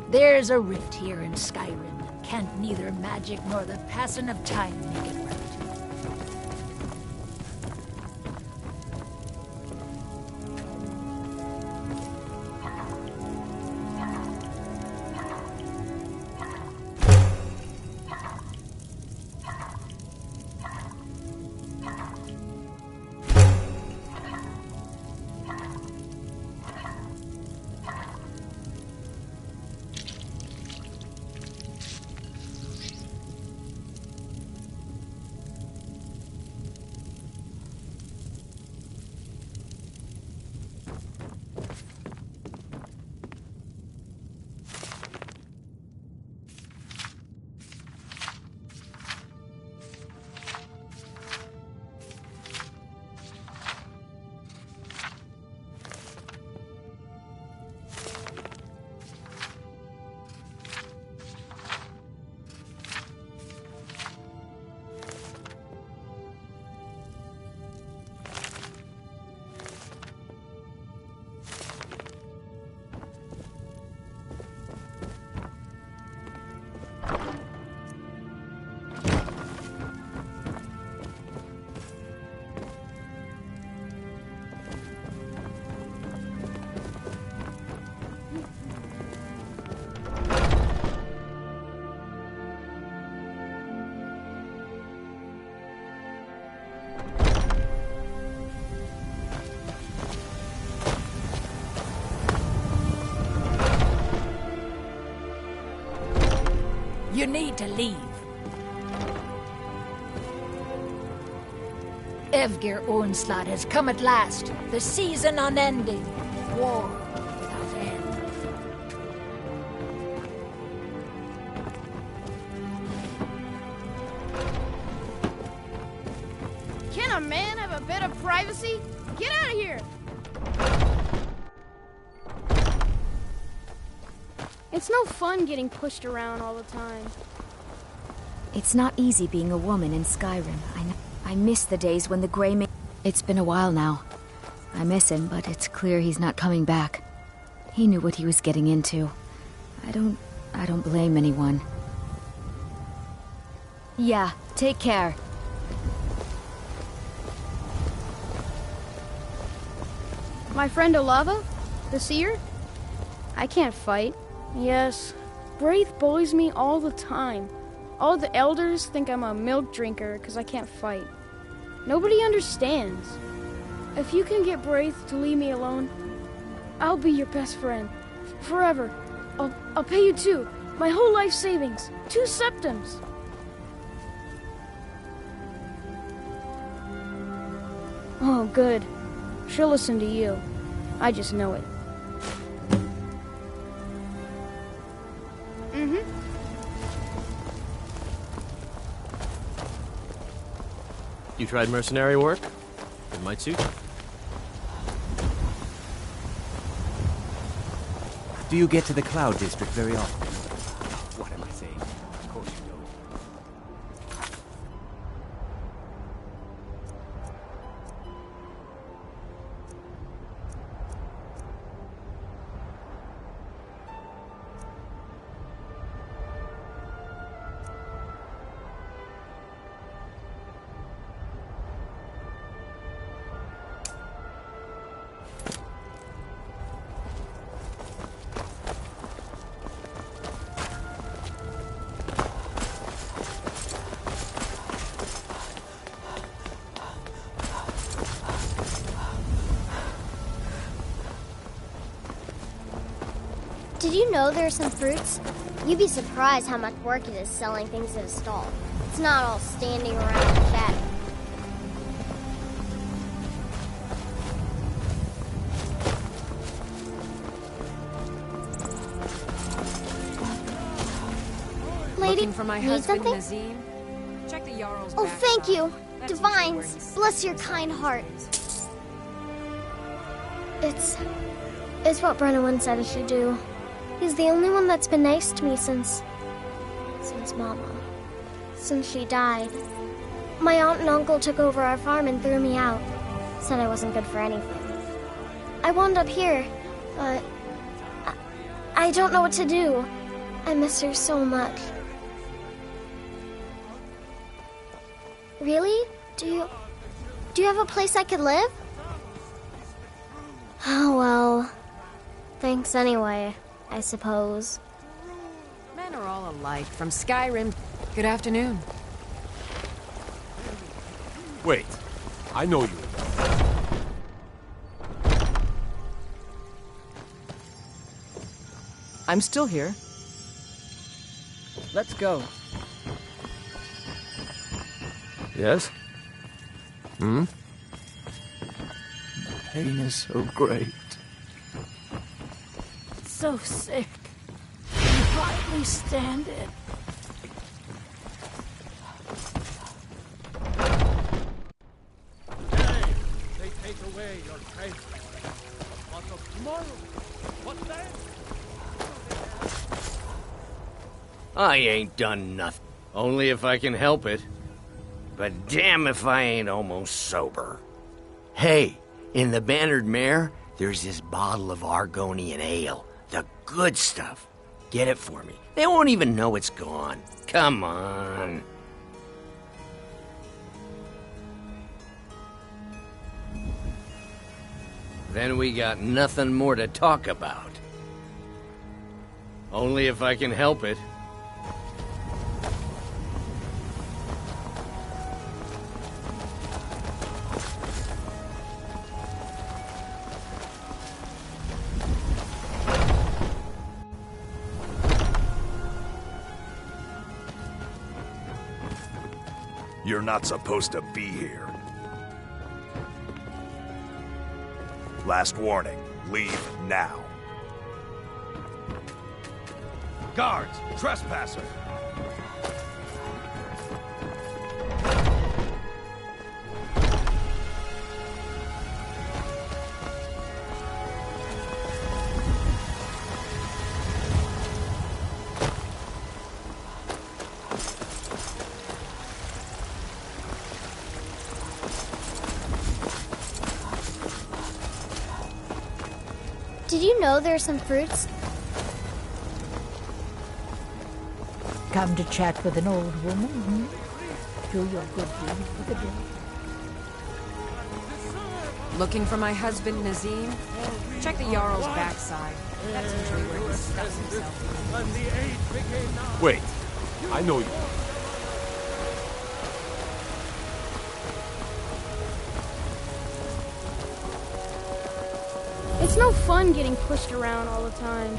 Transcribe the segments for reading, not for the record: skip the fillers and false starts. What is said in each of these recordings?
There's a rift here in Skyrim. Can't neither magic nor the passing of time make it right. You need to leave. Evgir Onslaught has come at last. The season unending. War without end. Can a man have a bit of privacy? Get out of here! It's no fun getting pushed around all the time. It's not easy being a woman in Skyrim. I miss the days when the Grey Man... It's been a while now. I miss him, but it's clear he's not coming back. He knew what he was getting into. I don't blame anyone. Yeah, take care. My friend Olava? The seer? I can't fight. Yes, Braith bullies me all the time. All the elders think I'm a milk drinker because I can't fight. Nobody understands. If you can get Braith to leave me alone, I'll be your best friend. Forever. I'll pay you too. My whole life savings. 2 septims. Oh, good. She'll listen to you. I just know it. You tried mercenary work? It might suit you. Do you get to the Cloud District very often? What am I saying? Of course you don't. Did you know there are some fruits? You'd be surprised how much work it is selling things at a stall. It's not all standing around chatting. Lady, Looking for my need husband, something? Nazim? Check the Jarl's Oh, back thank side. you. That's usually where Divines, he's bless your stuck kind these heart. days. It's what Brennan said I should do. He's the only one that's been nice to me since Mama. Since she died. My aunt and uncle took over our farm and threw me out. Said I wasn't good for anything. I wound up here, but I don't know what to do. I miss her so much. Really? Do you have a place I could live? Oh, well. Thanks anyway, I suppose. Men are all alike, from Skyrim. Good afternoon. Wait, I know you. I'm still here. Let's go. Yes? Hmm? Pain is so great. So sick. Can hardly stand it. Today, they take away your strength. But of tomorrow, what then? I ain't done nothing. Only if I can help it. But damn if I ain't almost sober. Hey, in the Bannered Mare, there's this bottle of Argonian ale. The good stuff. Get it for me. They won't even know it's gone. Come on. Then we got nothing more to talk about. Only if I can help it. You're not supposed to be here. Last warning, leave now. Guards, trespasser! Did you know there are some fruits? Come to chat with an old woman, hmm? Do your good deed for the day. Looking for my husband, Nazim? Check the Jarl's backside. That's usually where he stuffs himself. Wait, I know you. It's no fun getting pushed around all the time.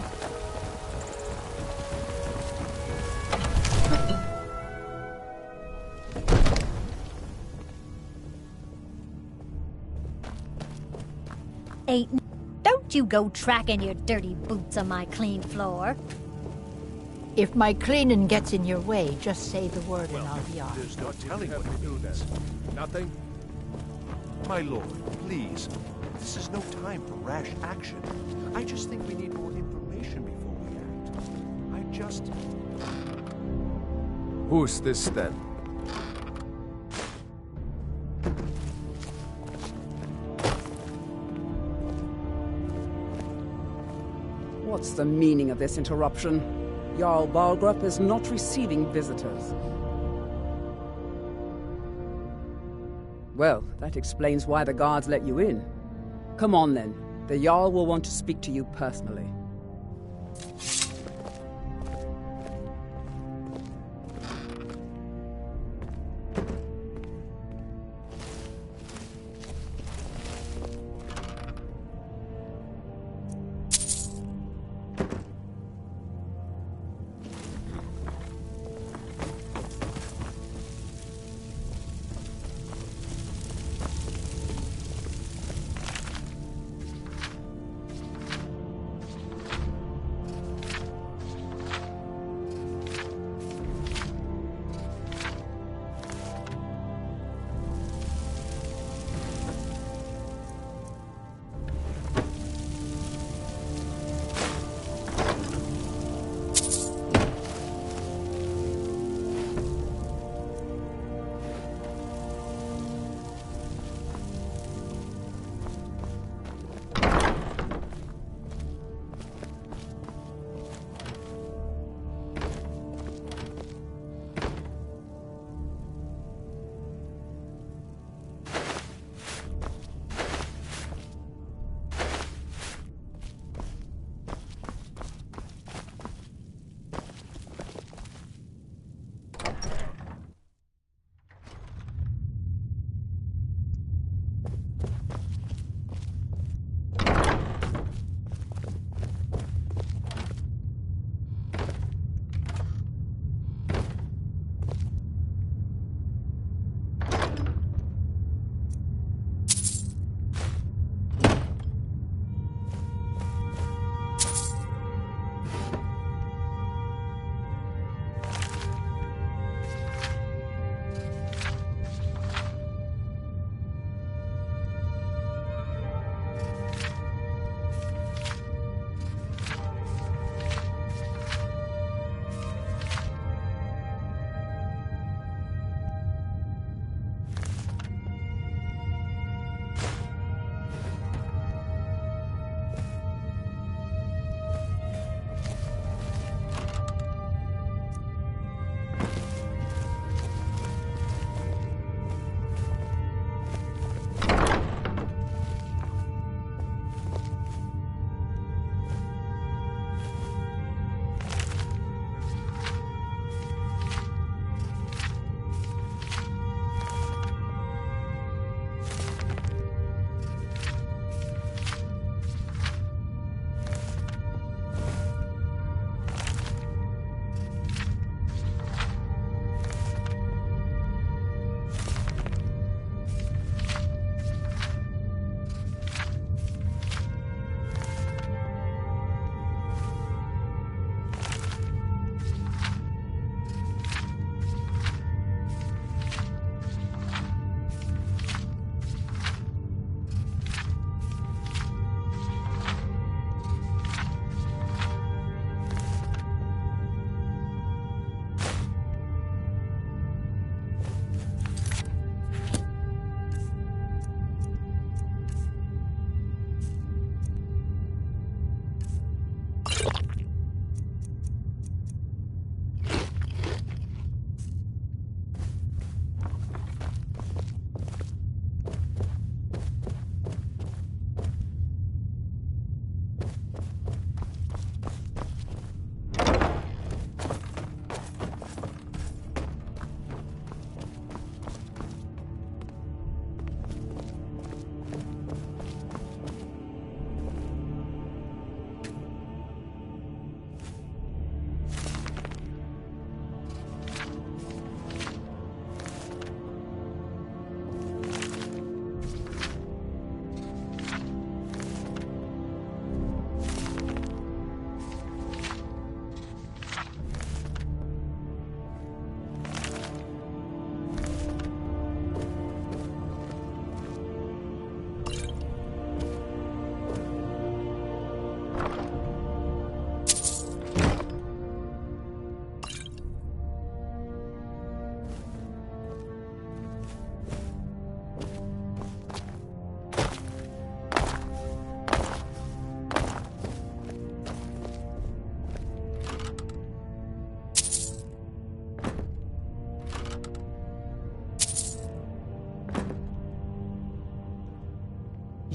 Don't you go tracking your dirty boots on my clean floor. If my cleaning gets in your way, just say the word and I'll be off. There's no telling what to do this. Nothing? My lord, please. This is no time for rash action. I just think we need more information before we act. I just... Who's this then? What's the meaning of this interruption? Jarl Balgrup is not receiving visitors. Well, that explains why the guards let you in. Come on then. The Jarl will want to speak to you personally.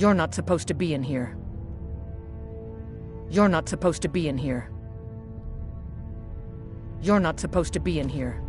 You're not supposed to be in here. You're not supposed to be in here. You're not supposed to be in here.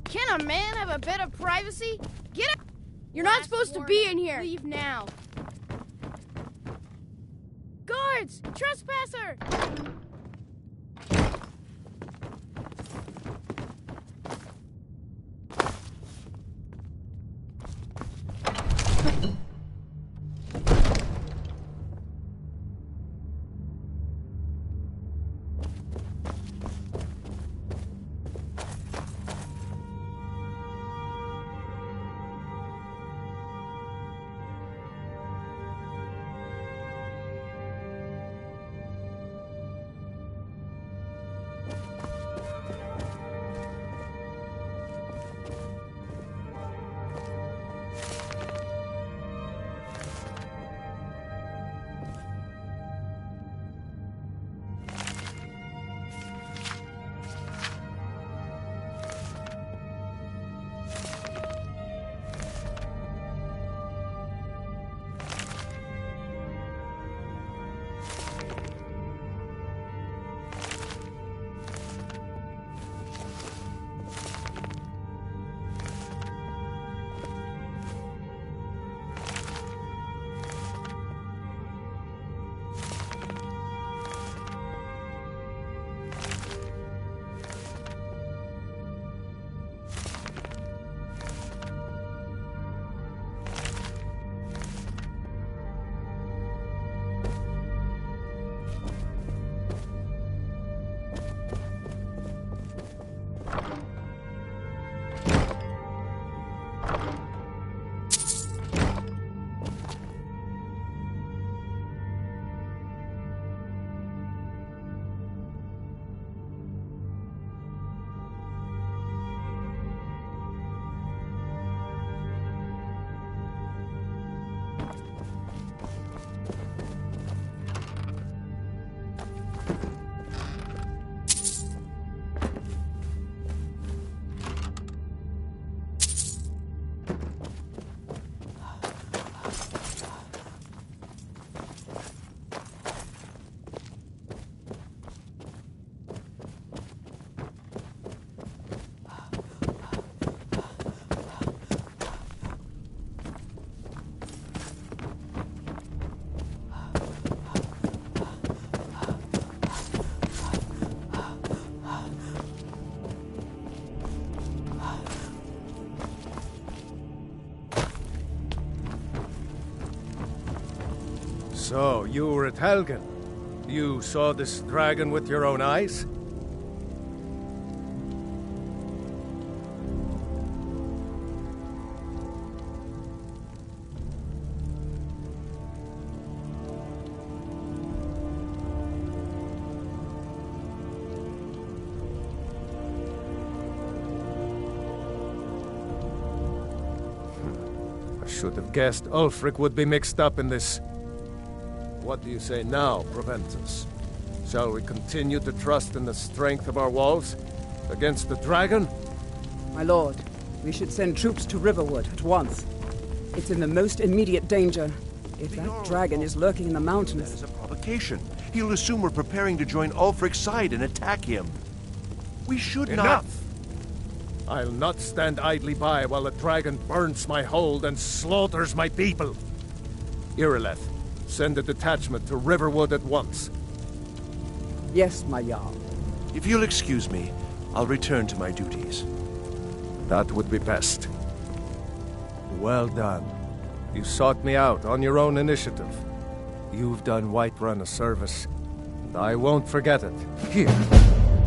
Can a man have a bit of privacy? Get out! You're not supposed to be in here. Leave now. Guards! Trespasser! So, you were at Helgen. You saw this dragon with your own eyes? I should have guessed Ulfric would be mixed up in this. What do you say now, Proventus? Shall we continue to trust in the strength of our walls against the dragon? My lord, we should send troops to Riverwood at once. It's in the most immediate danger. If that dragon is lurking in the mountains... That is a provocation. He'll assume we're preparing to join Ulfric's side and attack him. We should not... Enough! I'll not stand idly by while the dragon burns my hold and slaughters my people. Irileth, send a detachment to Riverwood at once. Yes, my Jarl. If you'll excuse me, I'll return to my duties. That would be best. Well done. You sought me out on your own initiative. You've done Whiterun a service, and I won't forget it. Here,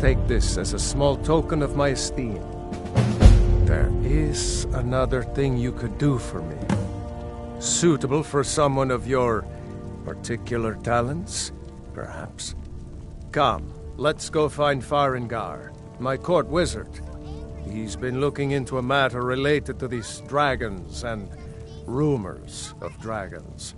take this as a small token of my esteem. There is another thing you could do for me. Suitable for someone of your particular talents, perhaps. Come, let's go find Farengar, my court wizard. He's been looking into a matter related to these dragons and rumors of dragons.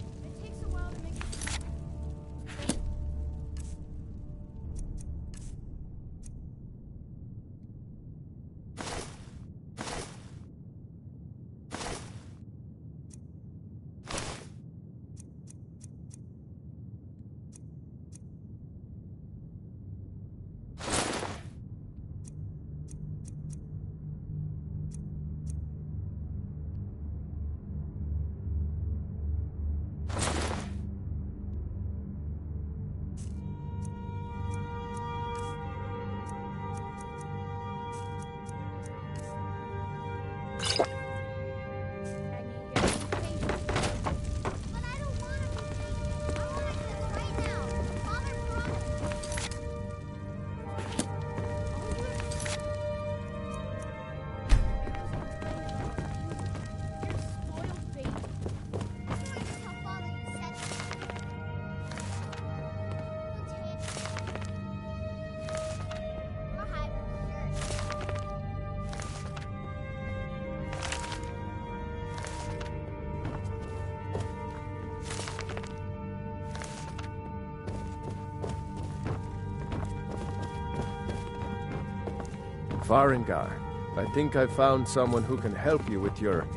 Farengar, I think I've found someone who can help you with your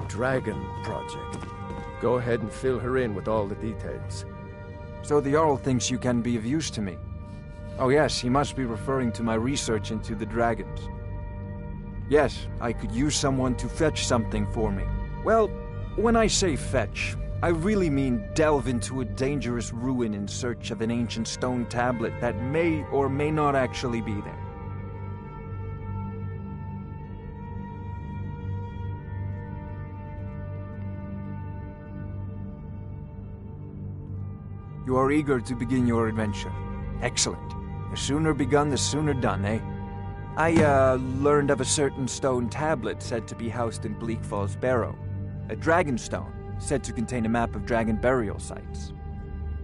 dragon project. Go ahead and fill her in with all the details. So the Jarl thinks you can be of use to me. Oh yes, he must be referring to my research into the dragons. Yes, I could use someone to fetch something for me. Well, when I say fetch, I really mean delve into a dangerous ruin in search of an ancient stone tablet that may or may not actually be there. You are eager to begin your adventure. Excellent. The sooner begun, the sooner done, eh? I, learned of a certain stone tablet said to be housed in Bleak Falls Barrow. A dragon stone, said to contain a map of dragon burial sites.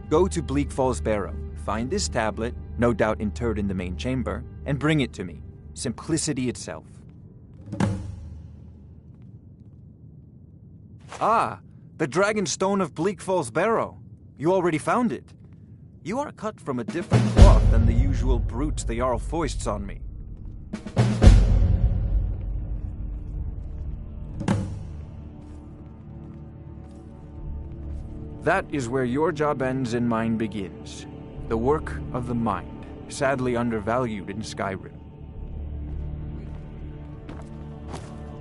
Go to Bleak Falls Barrow, find this tablet, no doubt interred in the main chamber, and bring it to me. Simplicity itself. Ah, the dragon stone of Bleak Falls Barrow. You already found it. You are cut from a different cloth than the usual brutes the Jarl foists on me. That is where your job ends and mine begins. The work of the mind, sadly undervalued in Skyrim.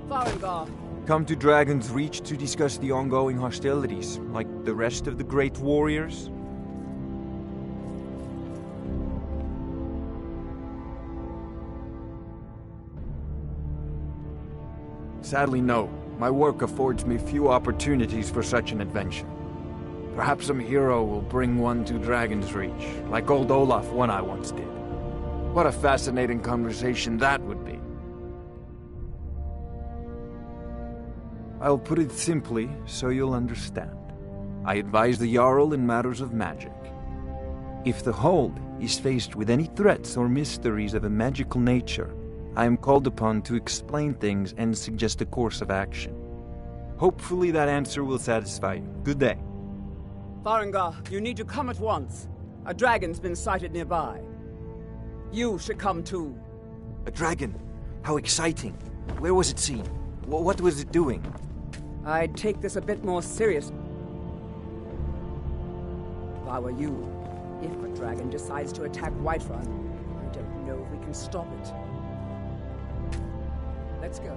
Farengar. Come to Dragon's Reach to discuss the ongoing hostilities, like the rest of the great warriors? Sadly, no. My work affords me few opportunities for such an adventure. Perhaps some hero will bring one to Dragon's Reach, like old Olaf one I once did. What a fascinating conversation that would be. I'll put it simply so you'll understand. I advise the Jarl in matters of magic. If the Hold is faced with any threats or mysteries of a magical nature, I am called upon to explain things and suggest a course of action. Hopefully that answer will satisfy you. Good day. Farengar, you need to come at once. A dragon's been sighted nearby. You should come too. A dragon? How exciting. Where was it seen? What was it doing? I'd take this a bit more serious if I were you. If a dragon decides to attack Whiterun, I don't know if we can stop it. Let's go.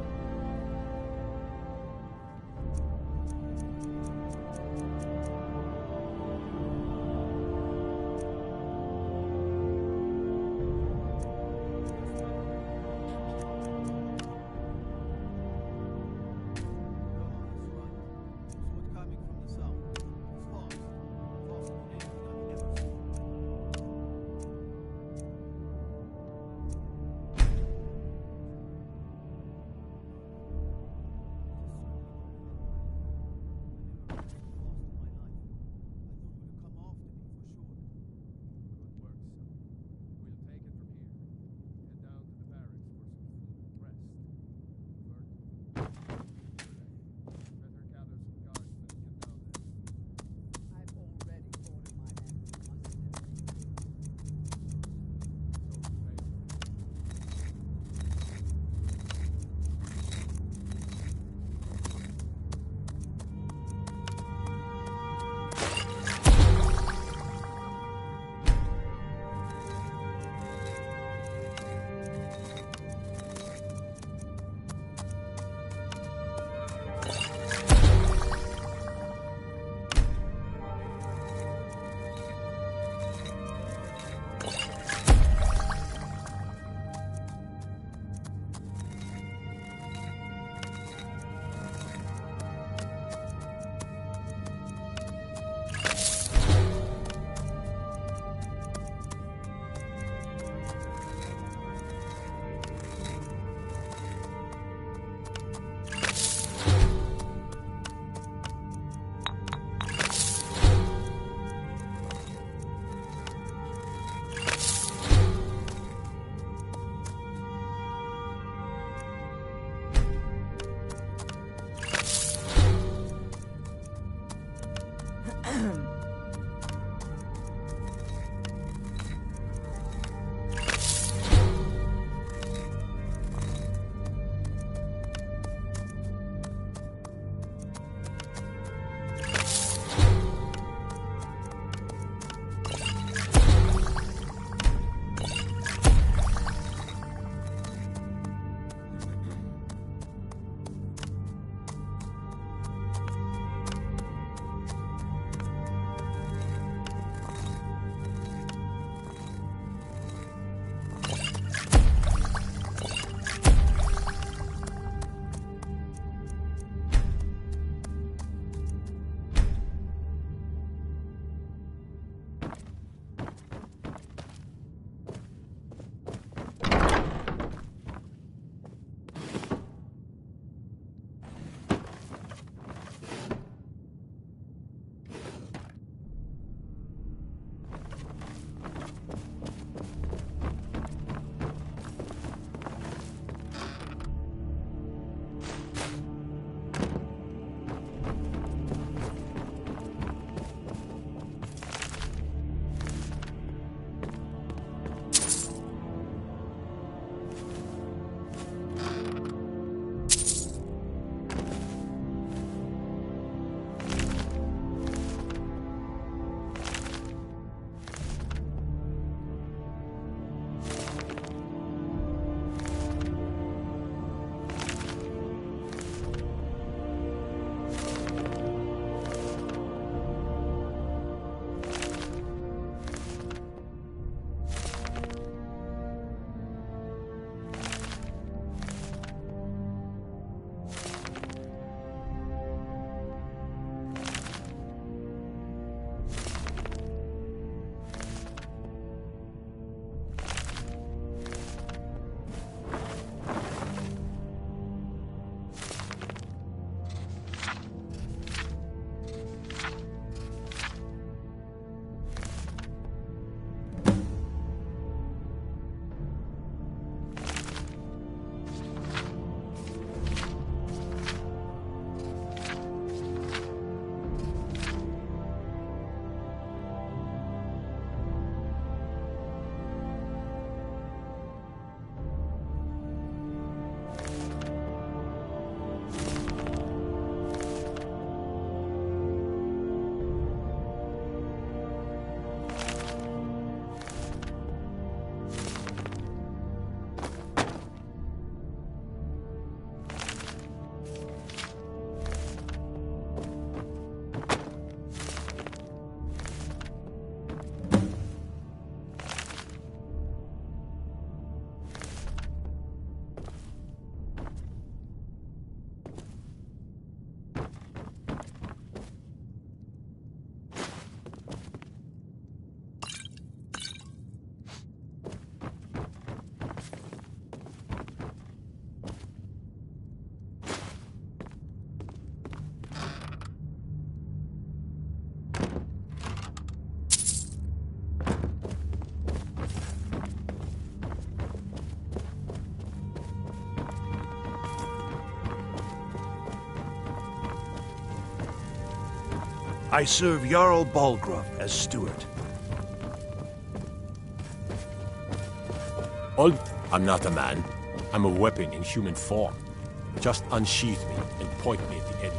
I serve Jarl Balgruuf as steward. I'm not a man. I'm a weapon in human form. Just unsheath me and point me at the enemy.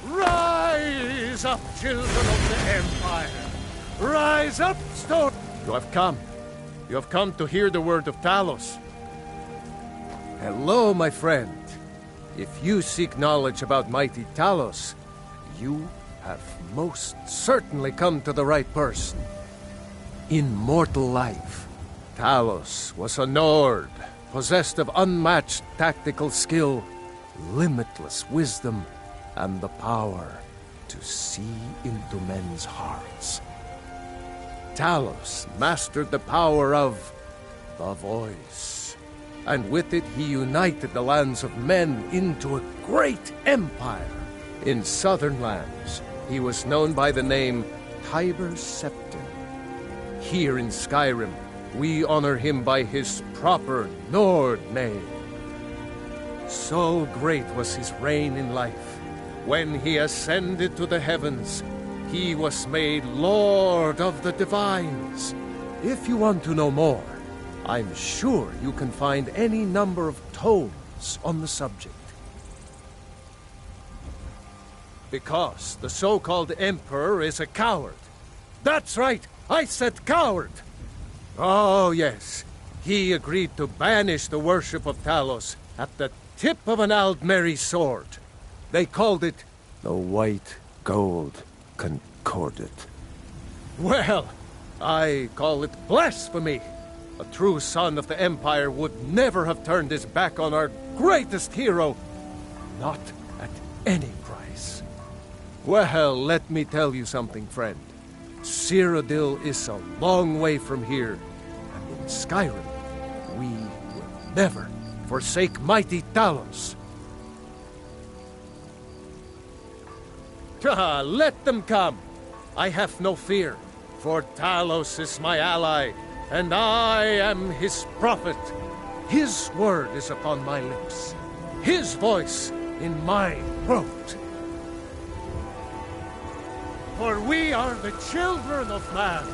Rise up, children of the Empire! Rise up, Stone! You have come. You have come to hear the word of Talos. Hello, my friend. If you seek knowledge about mighty Talos, you have most certainly come to the right person. In mortal life, Talos was a Nord, possessed of unmatched tactical skill, limitless wisdom, and the power to see into men's hearts. Talos mastered the power of the voice, and with it he united the lands of men into a great empire. In southern lands, he was known by the name Tiber Septim. Here in Skyrim, we honor him by his proper Nord name. So great was his reign in life. When he ascended to the heavens, he was made Lord of the Divines. If you want to know more, I'm sure you can find any number of tomes on the subject. Because the so-called Emperor is a coward. That's right, I said coward! Oh yes, he agreed to banish the worship of Talos at the tip of an Aldmeri sword. They called it the White Gold Concordat. Well, I call it blasphemy. A true son of the Empire would never have turned his back on our greatest hero. Not at any price. Well, let me tell you something, friend. Cyrodiil is a long way from here, and in Skyrim, we will never forsake mighty Talos. Let them come. I have no fear, for Talos is my ally, and I am his prophet. His word is upon my lips, his voice in my throat. For we are the children of man,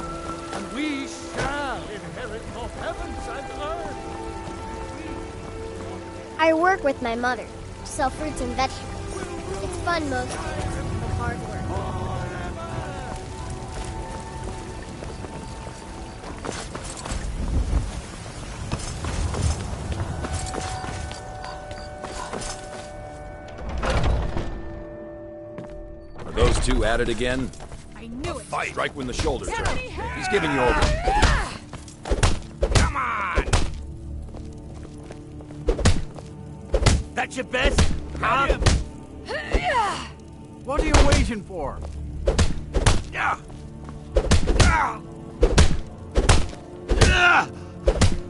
and we shall inherit both heavens and earth. I work with my mother. sell fruits and vegetables. It's fun mostly, but hard work. Are those two at it again? I knew it. Fight. Strike when the shoulders turn. He's giving you over. Come on! That's your best? Huh? What are you waiting for?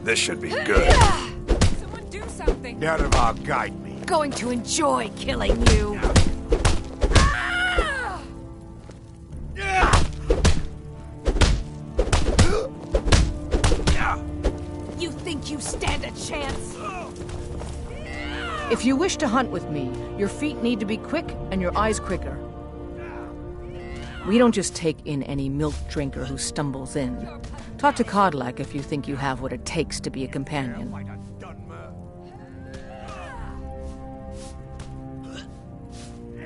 This should be good. Someone do something. Nerevar, guide me. Going to enjoy killing you. You think you stand a chance? If you wish to hunt with me, your feet need to be quick and your eyes quicker. We don't just take in any milk drinker who stumbles in. Talk to Codlac if you think you have what it takes to be a companion.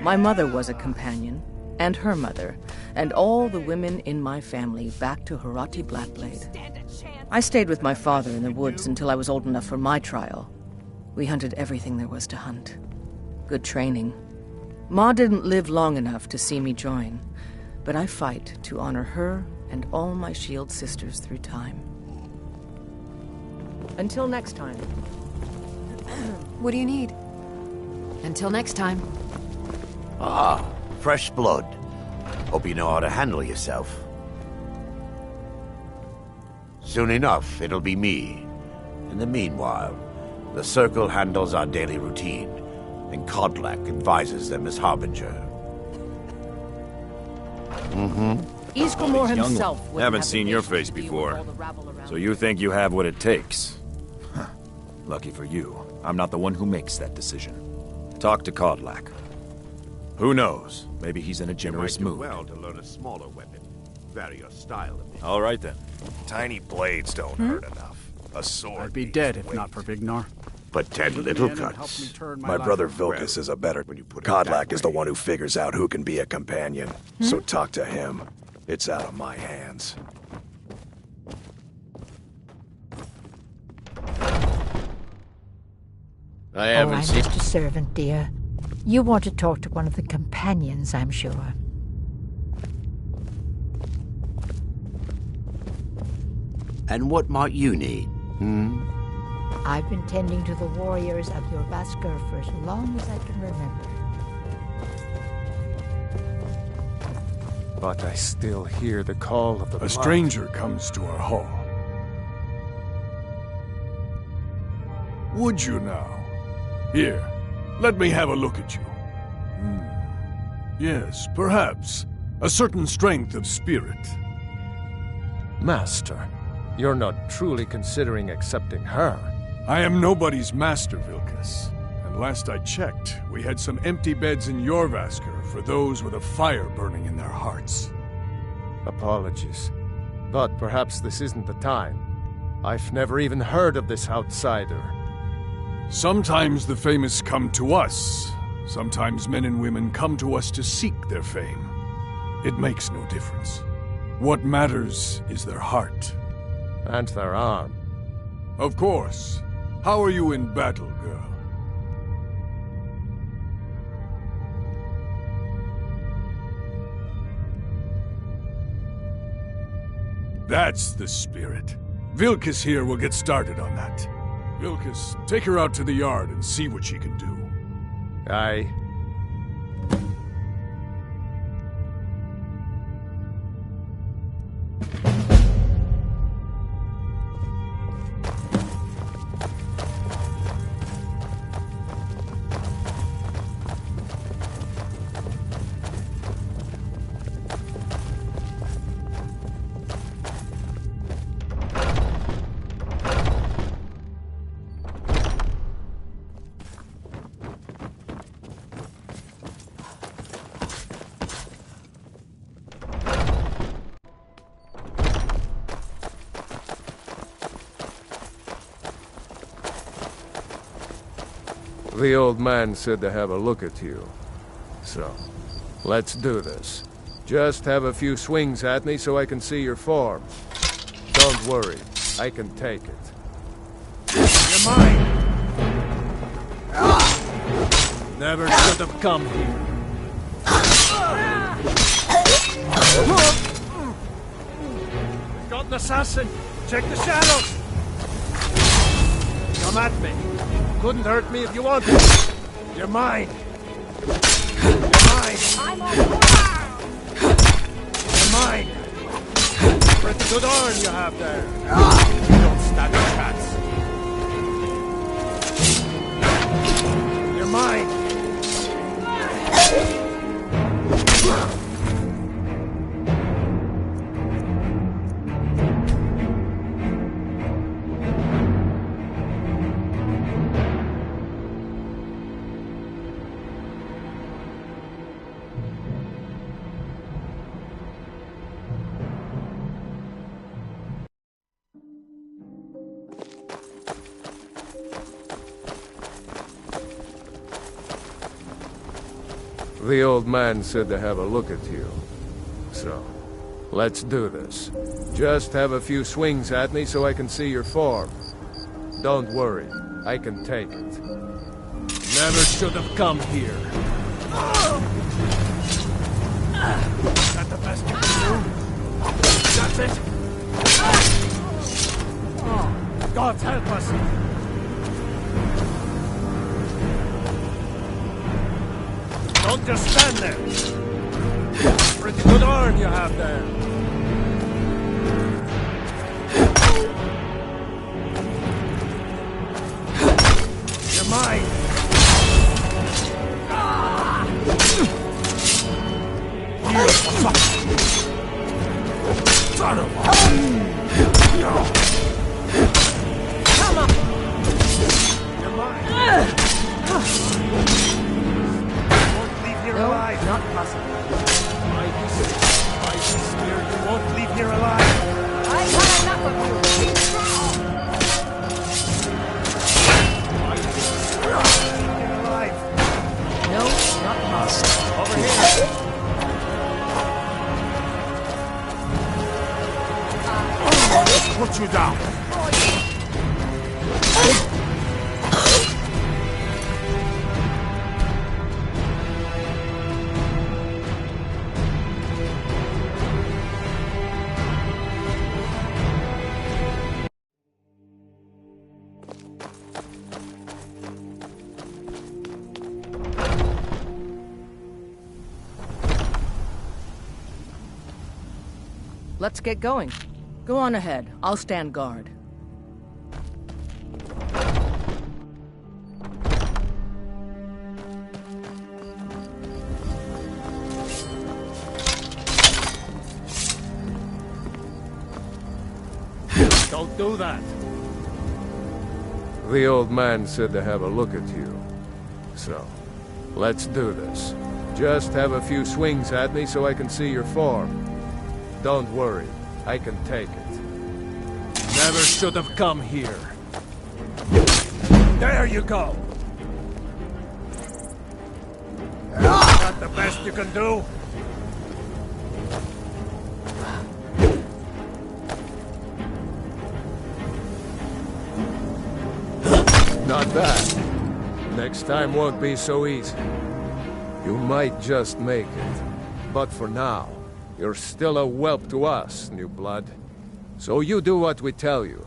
My mother was a companion, and her mother, and all the women in my family back to Harati Blackblade. I stayed with my father in the woods until I was old enough for my trial. We hunted everything there was to hunt. Good training. Ma didn't live long enough to see me join, but I fight to honor her and all my shield sisters through time. Until next time. What do you need? Until next time. Ah, fresh blood. Hope you know how to handle yourself. Soon enough, it'll be me. In the meanwhile, the Circle handles our daily routine, and Codlac advises them as Harbinger. Isgramor himself wouldn't Haven't have seen the your patience face to deal with before. all the rabble around So you think you have what it takes? Huh. Lucky for you, I'm not the one who makes that decision. Talk to Codlac. Who knows? Maybe he's in a generous mood. Well, to learn a smaller weapon. Vary your style a bit. All right then. Tiny blades don't hurt enough. A sword. I'd be dead if not for Vignar. But 10 little cuts. My brother Vilkas is a better... Codlac is the one who figures out who can be a companion. So talk to him. It's out of my hands. I haven't I'm seen... just a servant, dear. You want to talk to one of the companions, I'm sure. And what might you need? I've been tending to the warriors of your Vasker for as long as I can remember. But I still hear the call of the A blood. stranger comes to our hall. Would you now? Here, let me have a look at you. Yes, perhaps. A certain strength of spirit. Master, you're not truly considering accepting her. I am nobody's master, Vilkas. And last I checked, we had some empty beds in your Vasker for those with a fire burning in their hearts. Apologies, but perhaps this isn't the time. I've never even heard of this outsider. Sometimes the famous come to us. Sometimes men and women come to us to seek their fame. It makes no difference. What matters is their heart. And their arm. Of course. How are you in battle, girl? That's the spirit. Vilkas here will get started on that. Vilkas, take her out to the yard and see what she can do. Aye. The old man said to have a look at you. So, let's do this. Just have a few swings at me so I can see your form. Don't worry, I can take it. You're mine! Never should have come here. Got an assassin! Check the shadows! Come at me. Couldn't hurt me if you wanted. You're mine. You're mine. I'm on fire! You're mine. Pretty good arm you have there. You don't stand a chance. You're mine. The old man said to have a look at you. So, let's do this. Just have a few swings at me so I can see your form. Don't worry, I can take it. Never should have come here. Is that the best you can do? That's it? Oh, God help us! Don't just stand there! Pretty good arm you have there. You're mine! You fuck! Son of a... Come on! You're mine! Alive. Not possible. My spear, you won't leave here alive. I've had enough of you. You're alive. No, not possible. Over here. Put you down. Let's get going. Go on ahead. I'll stand guard. Don't do that. The old man said to have a look at you. So, let's do this. Just have a few swings at me so I can see your form. Don't worry, I can take it. Never should have come here. There you go! Is that the best you can do? Not bad. Next time won't be so easy. You might just make it. But for now, you're still a whelp to us, new blood. So you do what we tell you.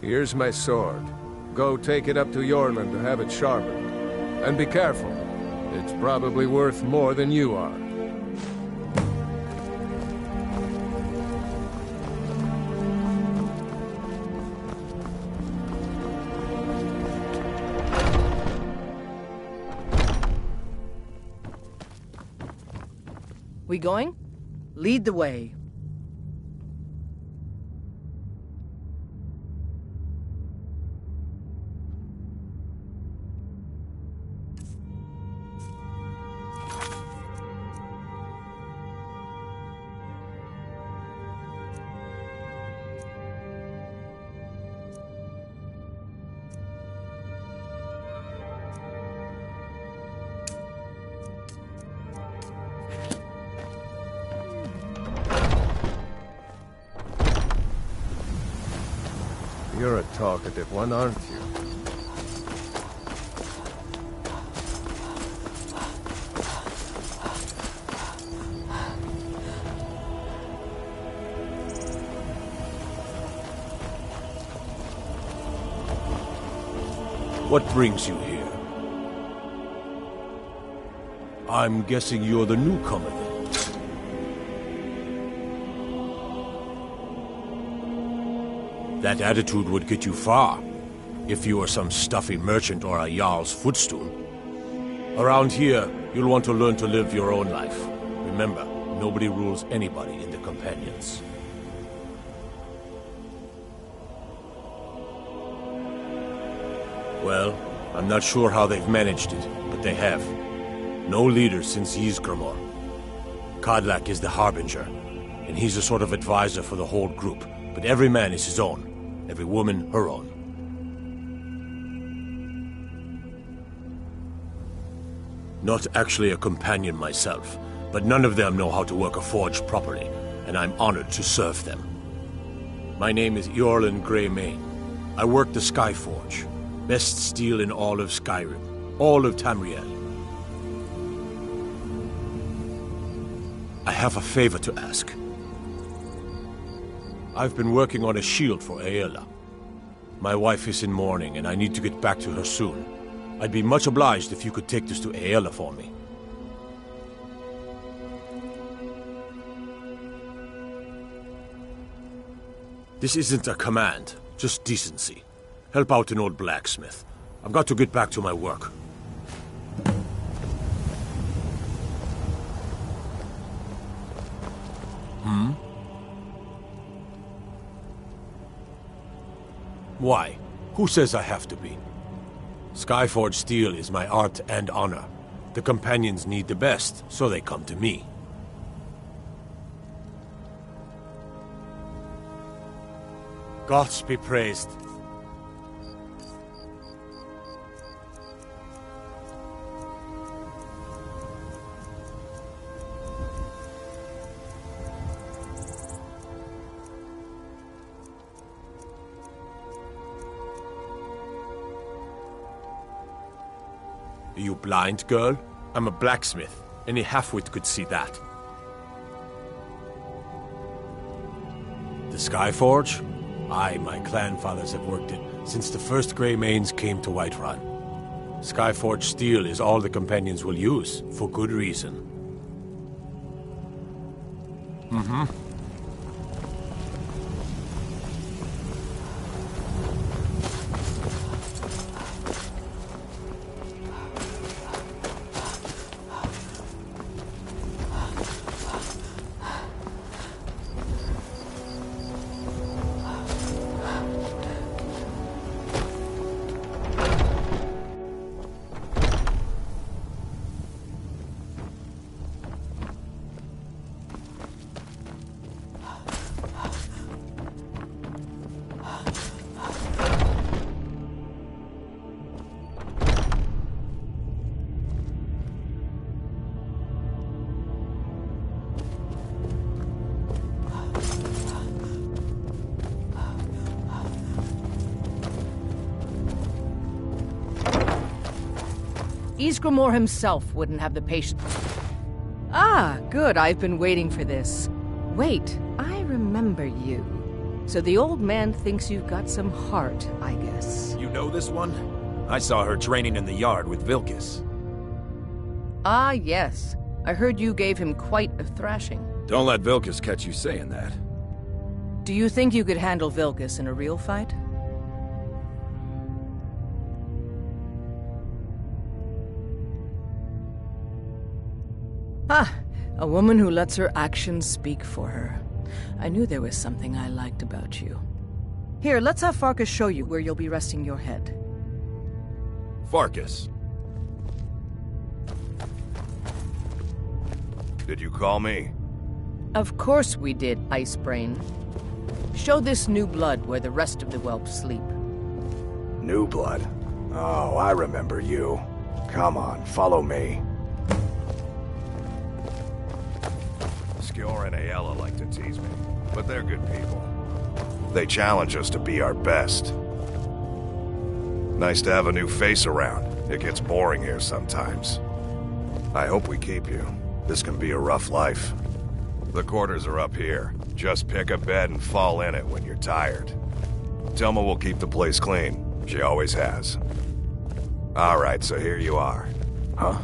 Here's my sword. Go take it up to Yorland to have it sharpened. And be careful. It's probably worth more than you are. We going? Lead the way. You're a talkative one, aren't you? What brings you here? I'm guessing you're the newcomer then. That attitude would get you far, if you were some stuffy merchant or a Jarl's footstool. Around here, you'll want to learn to live your own life. Remember, nobody rules anybody in the Companions. Well, I'm not sure how they've managed it, but they have. No leader since Ysgramor. Kodlak is the Harbinger, and he's a sort of advisor for the whole group, but every man is his own, every woman her own. Not actually a companion myself, but none of them know how to work a forge properly, and I'm honored to serve them. My name is Eorlin Greymane. I work the Skyforge. Best steel in all of Skyrim, all of Tamriel. I have a favor to ask. I've been working on a shield for Aela. My wife is in mourning, and I need to get back to her soon. I'd be much obliged if you could take this to Aela for me. This isn't a command, just decency. Help out an old blacksmith. I've got to get back to my work. Why? Who says I have to be? Skyforge steel is my art and honor. The Companions need the best, so they come to me. Gods be praised. Are you blind, girl? I'm a blacksmith. Any halfwit could see that. The Skyforge? Aye, my clan fathers have worked it since the first Greymanes came to Whiterun. Skyforge steel is all the Companions will use, for good reason. Ysgramor himself wouldn't have the patience. Ah, good, I've been waiting for this. Wait, I remember you. So the old man thinks you've got some heart, I guess. You know this one? I saw her training in the yard with Vilkis. Ah, yes. I heard you gave him quite a thrashing. Don't let Vilkis catch you saying that. Do you think you could handle Vilkis in a real fight? Ah, a woman who lets her actions speak for her. I knew there was something I liked about you. Here, let's have Farkas show you where you'll be resting your head. Farkas. Did you call me? Of course we did, Icebrain. Show this new blood where the rest of the whelps sleep. New blood? Oh, I remember you. Come on, follow me. Skjor and Aela like to tease me, but they're good people. They challenge us to be our best. Nice to have a new face around. It gets boring here sometimes. I hope we keep you. This can be a rough life. The quarters are up here. Just pick a bed and fall in it when you're tired. Thelma will keep the place clean. She always has. Alright, so here you are. Huh?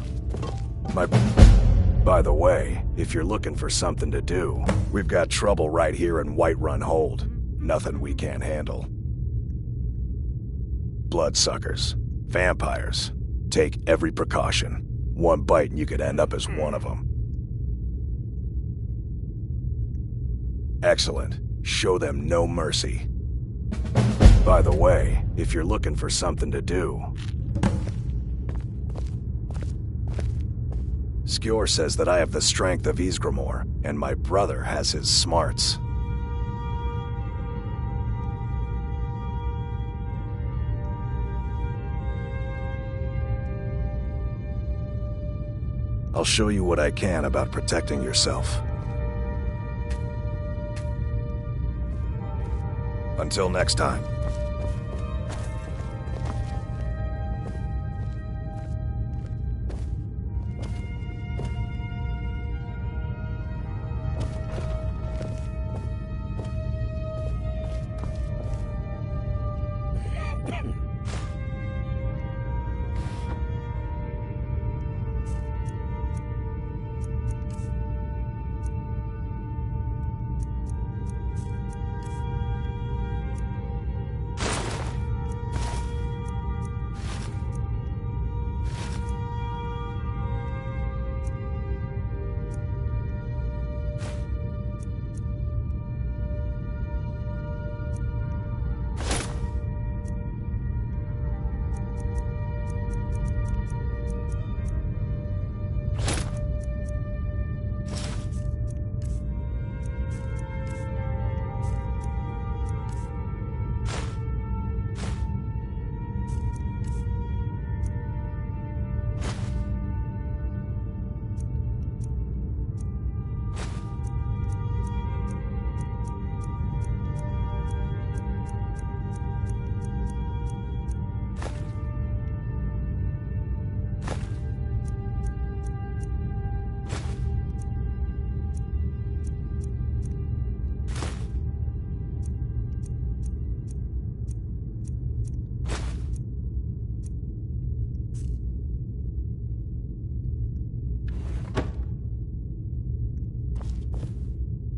By the way, if you're looking for something to do, we've got trouble right here in Whiterun Hold. Nothing we can't handle. Bloodsuckers. Vampires. Take every precaution. One bite and you could end up as one of them. Excellent. Show them no mercy. By the way, if you're looking for something to do... Skjor says that I have the strength of Ysgramor, and my brother has his smarts. I'll show you what I can about protecting yourself. Until next time.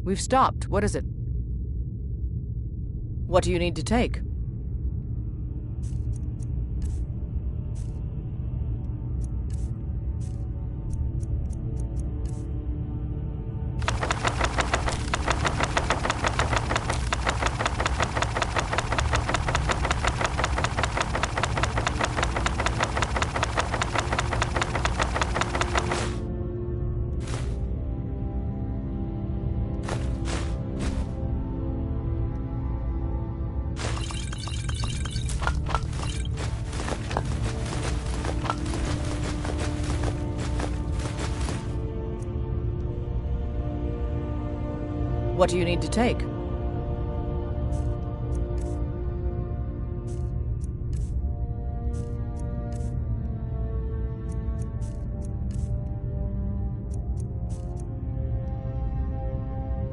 We've stopped. What is it? What do you need to take? What do you need to take?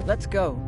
Let's go.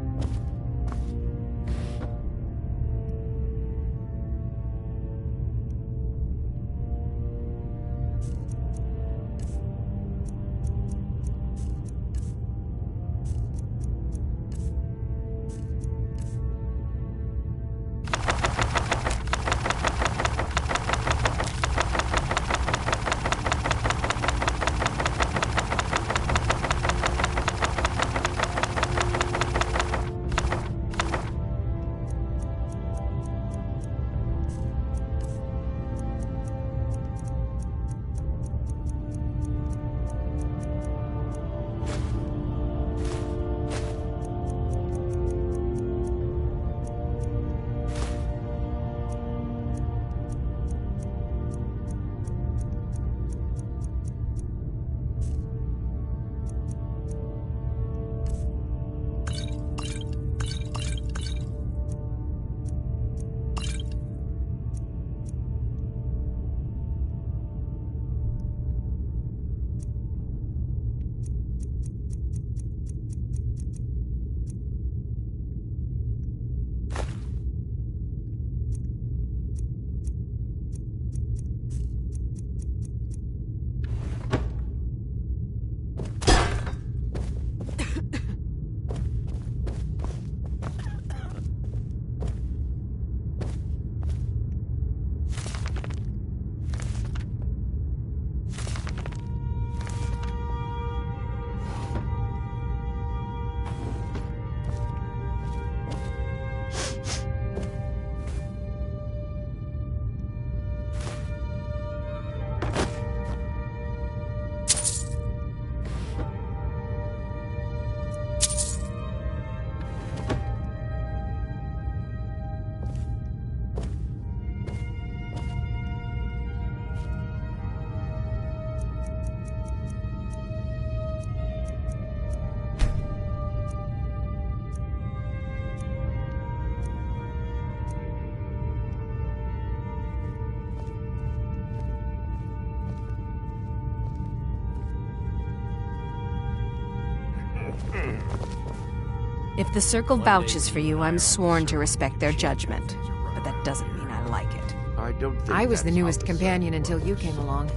If the Circle vouches for you, I'm sworn to respect their judgment. But that doesn't mean I like it. I don't think I was the that's newest how this companion until you came along.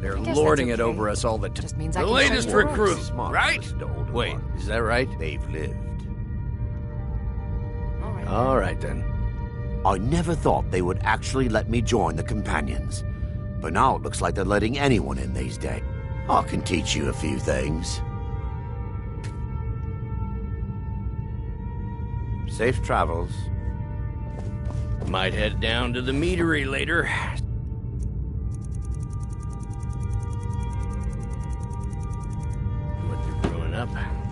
They're I guess lording that's it okay. over us all the time. Just means I The can latest show you recruit, ropes. right? Wait, is that right? They've lived. All right, then. I never thought they would actually let me join the companions. But now it looks like they're letting anyone in these days. I can teach you a few things. Safe travels. Might head down to the meadery later. When you're growing up,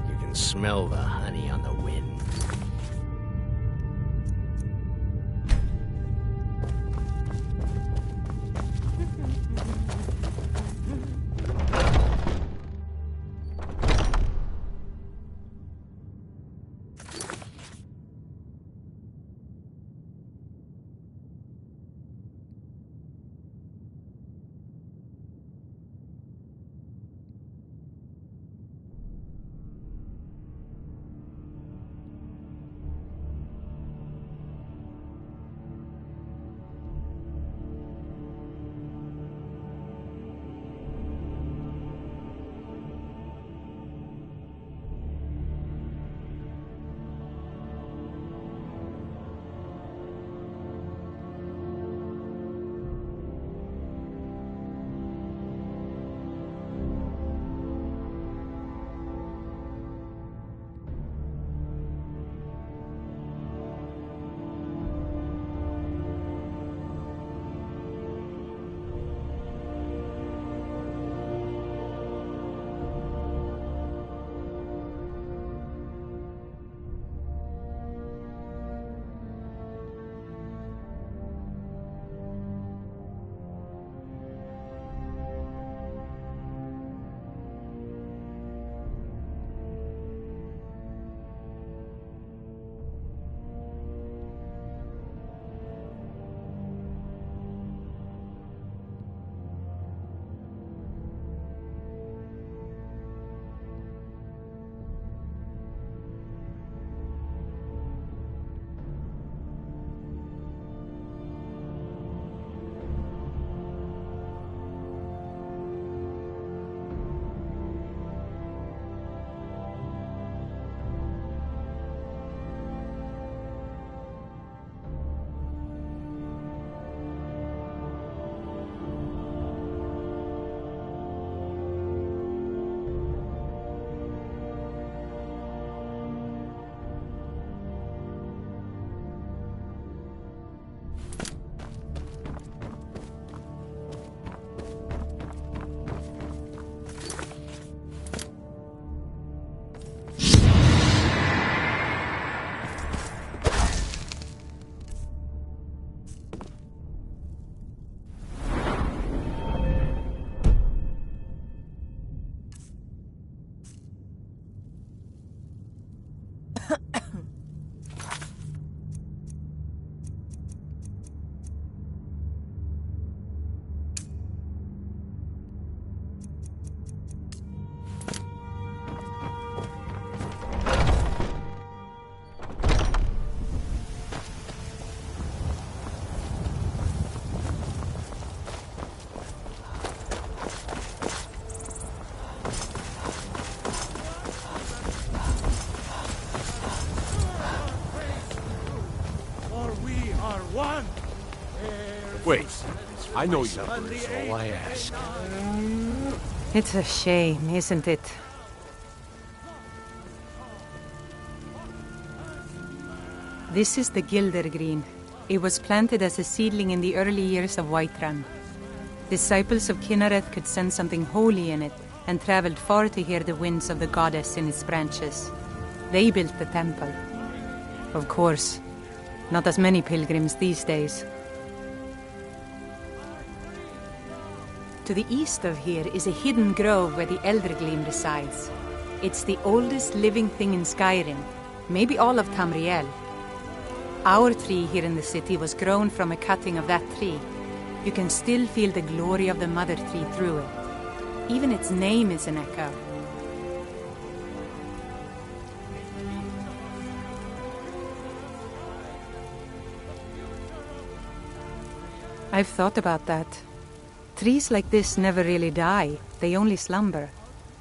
you can smell the honey on the wind. Wait, I know you, that's all I ask. It's a shame, isn't it? This is the Gildergreen. It was planted as a seedling in the early years of Whiterun. Disciples of Kinnereth could sense something holy in it and traveled far to hear the winds of the goddess in its branches. They built the temple. Of course, not as many pilgrims these days. To the east of here is a hidden grove where the Eldergleam resides. It's the oldest living thing in Skyrim, maybe all of Tamriel. Our tree here in the city was grown from a cutting of that tree. You can still feel the glory of the mother tree through it. Even its name is an echo. I've thought about that. Trees like this never really die. They only slumber.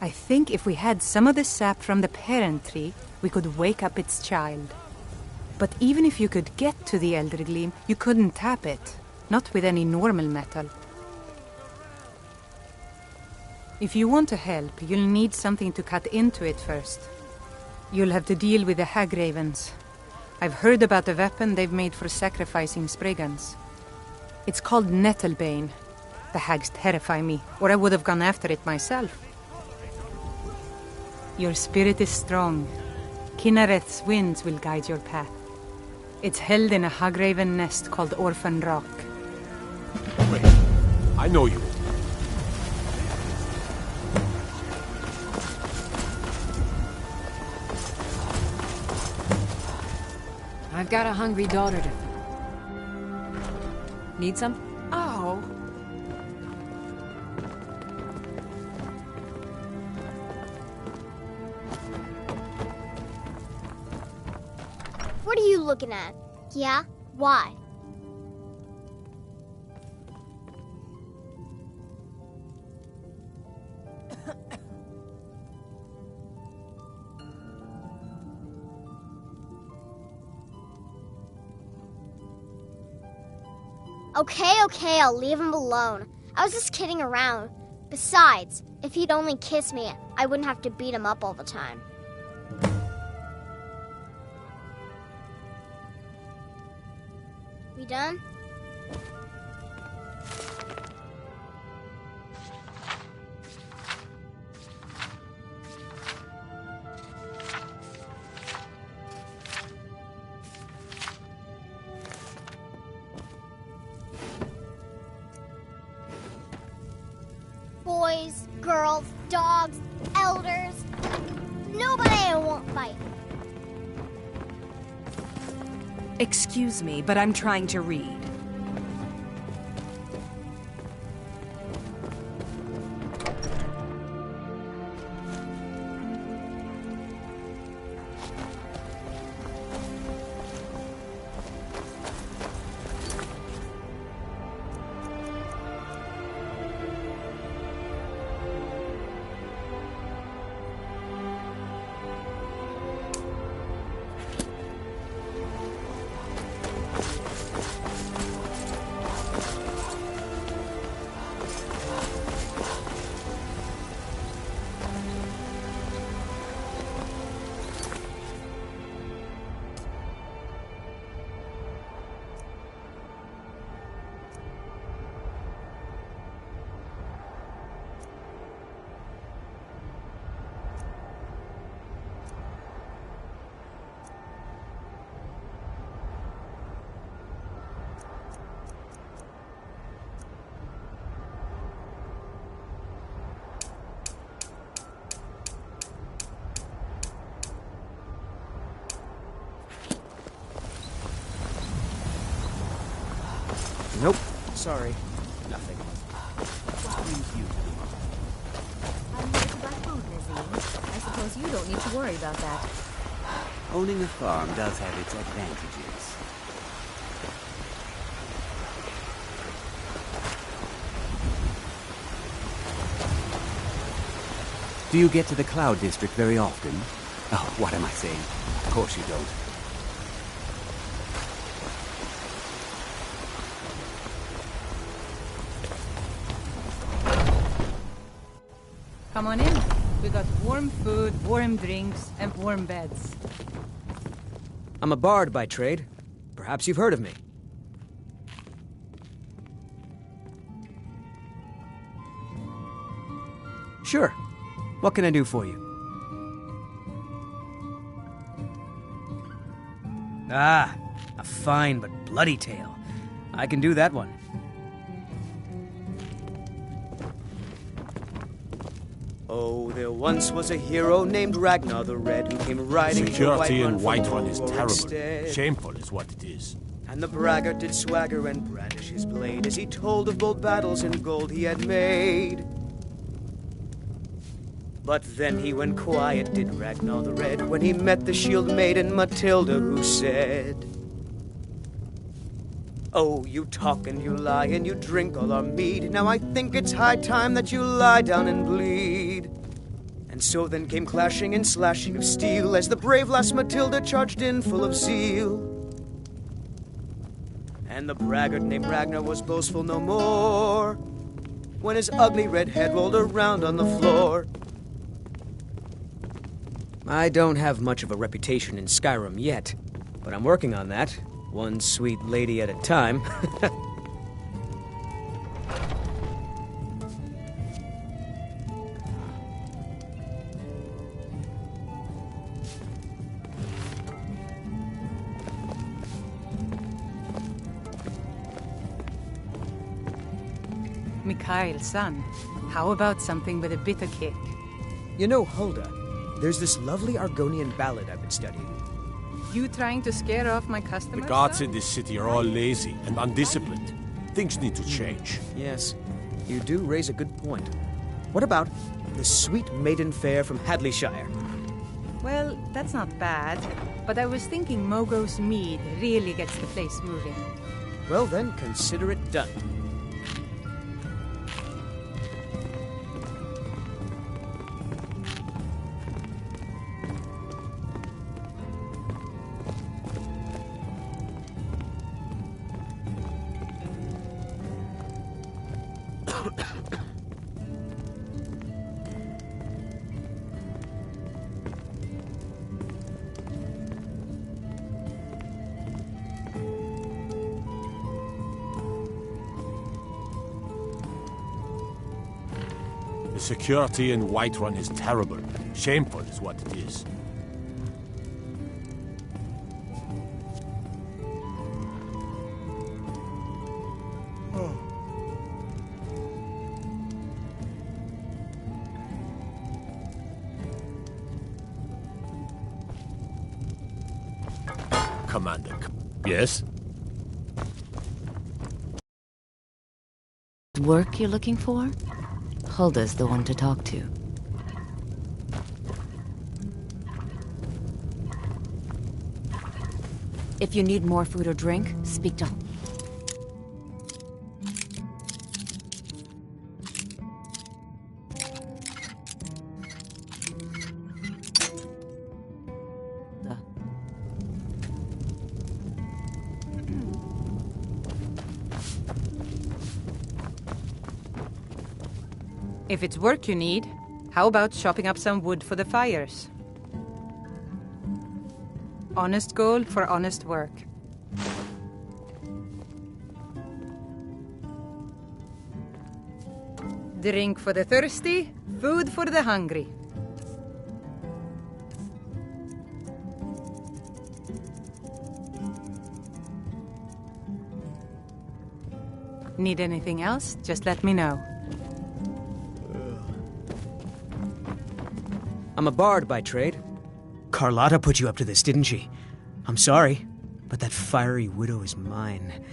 I think if we had some of the sap from the parent tree, we could wake up its child. But even if you could get to the Elder Gleam, you couldn't tap it. Not with any normal metal. If you want to help, you'll need something to cut into it first. You'll have to deal with the hag ravens. I've heard about the weapon they've made for sacrificing Spriggans. It's called Nettlebane. The hags terrify me, or I would have gone after it myself. Your spirit is strong. Kinnereth's winds will guide your path. It's held in a hagraven nest called Orphan Rock. Wait, I know you. I've got a hungry daughter to... Need some? Oh. What are you looking at? Yeah? Why? Okay, I'll leave him alone. I was just kidding around. Besides, if he'd only kiss me, I wouldn't have to beat him up all the time. We done? Boys, girls, dogs, elders. Nobody won't fight. Excuse me, but I'm trying to read. Nope. Sorry. Nothing. What brings you to the market? I'm here to buy food, Nazim. I suppose you don't need to worry about that. Owning a farm does have its advantages. Do you get to the Cloud District very often? Oh, what am I saying? Of course you don't. Come on in. We got warm food, warm drinks, and warm beds. I'm a bard by trade. Perhaps you've heard of me. Sure. What can I do for you? Ah, a fine but bloody tale. I can do that one. Oh, there once was a hero named Ragnar the Red who came riding Security in from Whiterun is Warwick terrible. Stead. Shameful is what it is. And the braggart did swagger and brandish his blade as he told of bold battles and gold he had made. But then he went quiet, did Ragnar the Red, when he met the shield maiden Matilda, who said, Oh, you talk and you lie and you drink all our mead. Now I think it's high time that you lie down and bleed. And so then came clashing and slashing of steel as the brave lass Matilda charged in full of zeal. And the braggart named Ragnar was boastful no more when his ugly red head rolled around on the floor. I don't have much of a reputation in Skyrim yet, but I'm working on that, one sweet lady at a time. Mikhail, son, how about something with a bitter kick? You know, Hulda, there's this lovely Argonian ballad I've been studying. You trying to scare off my customers? The gods in this city are all lazy and undisciplined. Things need to change. Yes, you do raise a good point. What about the sweet maiden fair from Hadleyshire? Well, that's not bad, but I was thinking Mogo's mead really gets the place moving. Well then, consider it done. The security in Whiterun is terrible. Shameful is what it is. Commander. Yes? Work you're looking for? Hulda's the one to talk to. If you need more food or drink, speak to... If it's work you need, how about chopping up some wood for the fires? Honest gold for honest work. Drink for the thirsty, food for the hungry. Need anything else? Just let me know. I'm a bard by trade. Carlotta put you up to this, didn't she? I'm sorry, but that fiery widow is mine.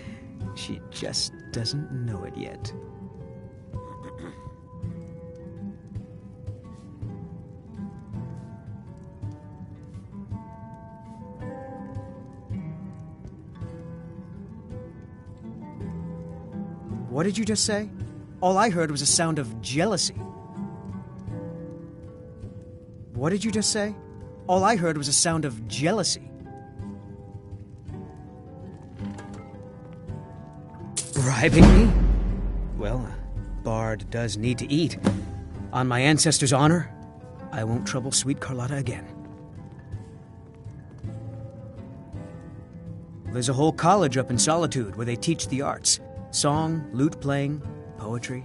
She just doesn't know it yet. What did you just say? All I heard was a sound of jealousy. What did you just say? All I heard was a sound of jealousy. Bribing me? Well, a bard does need to eat. On my ancestors' honor, I won't trouble sweet Carlotta again. There's a whole college up in Solitude where they teach the arts. Song, lute playing, poetry.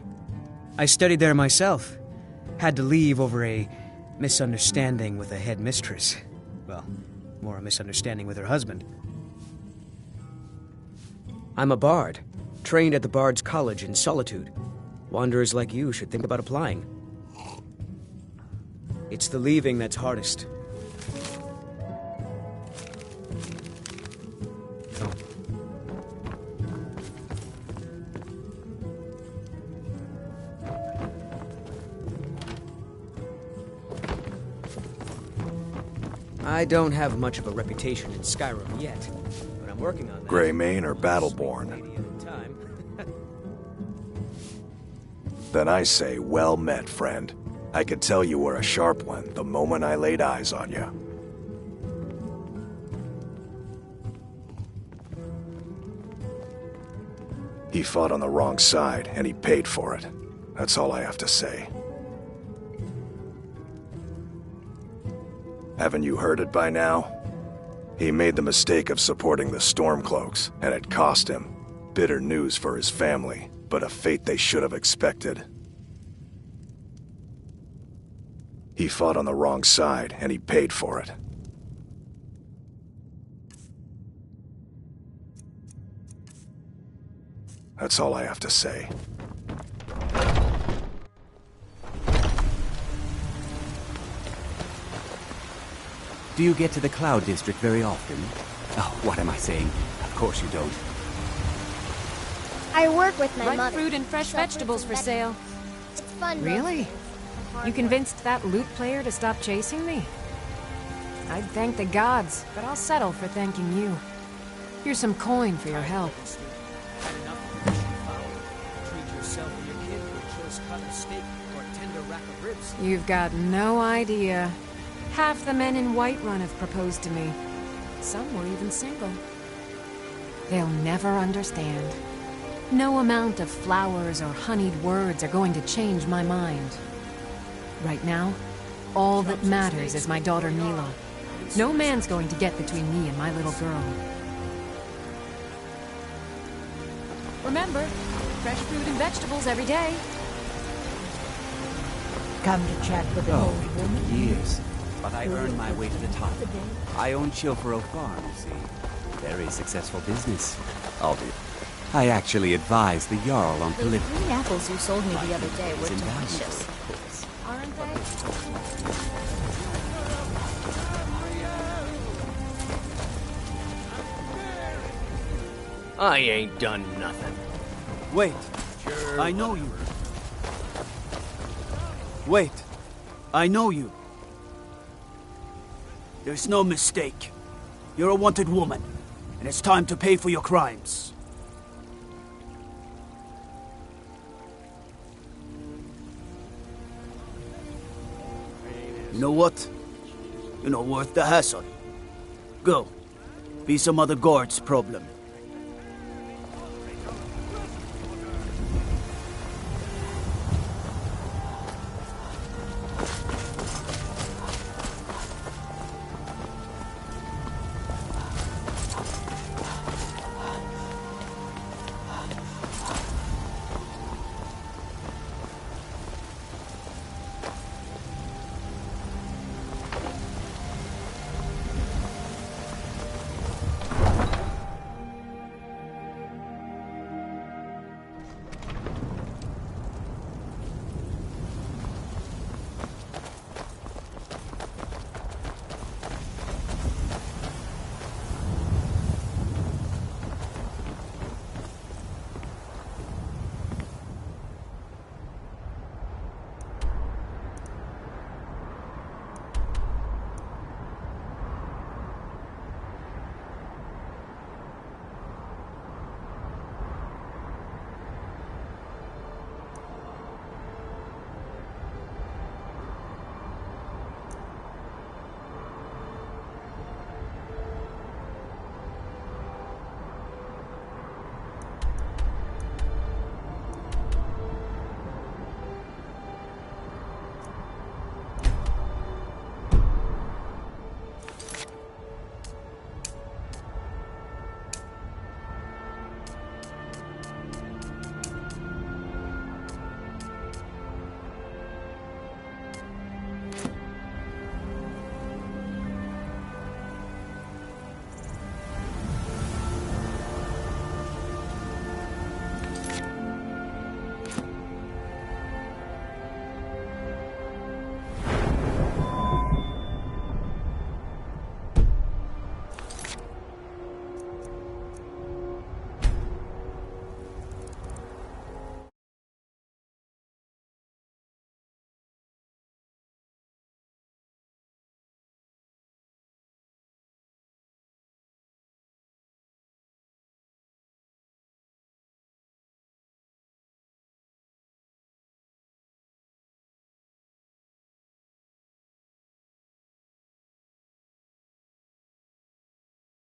I studied there myself. Had to leave over a misunderstanding with a headmistress. Well, more a misunderstanding with her husband. I'm a bard, trained at the Bard's College in Solitude. Wanderers like you should think about applying. It's the leaving that's hardest. I don't have much of a reputation in Skyrim yet, but I'm working on that. Greymane or Battleborn? Then I say, well met, friend. I could tell you were a sharp one the moment I laid eyes on you. He fought on the wrong side, and he paid for it. That's all I have to say. Haven't you heard it by now? He made the mistake of supporting the Stormcloaks, and it cost him. Bitter news for his family, but a fate they should have expected. He fought on the wrong side, and he paid for it. That's all I have to say. Do you get to the Cloud District very often? Oh, what am I saying? Of course you don't. I work with my Ripe mother. fruit and fresh vegetables for sale. It's fun. Really? You convinced that loot player to stop chasing me? I'd thank the gods, but I'll settle for thanking you. Here's some coin for your help. You've got no idea. Half the men in Whiterun have proposed to me. Some were even single. They'll never understand. No amount of flowers or honeyed words are going to change my mind. Right now, all that matters is my daughter Mila. No man's going to get between me and my little girl. Remember, fresh fruit and vegetables every day. Come to chat with an old woman? Years. But I earned my way to the top. I own Chilfaro Farm, you see. Very successful business. I actually advised the Jarl on Those political... green apples you sold me the other day were delicious. Aren't they? I ain't done nothing. Wait. I know you. Wait. I know you. There's no mistake. You're a wanted woman, and it's time to pay for your crimes. You know what? You're not worth the hassle. Go. Be some other guard's problem.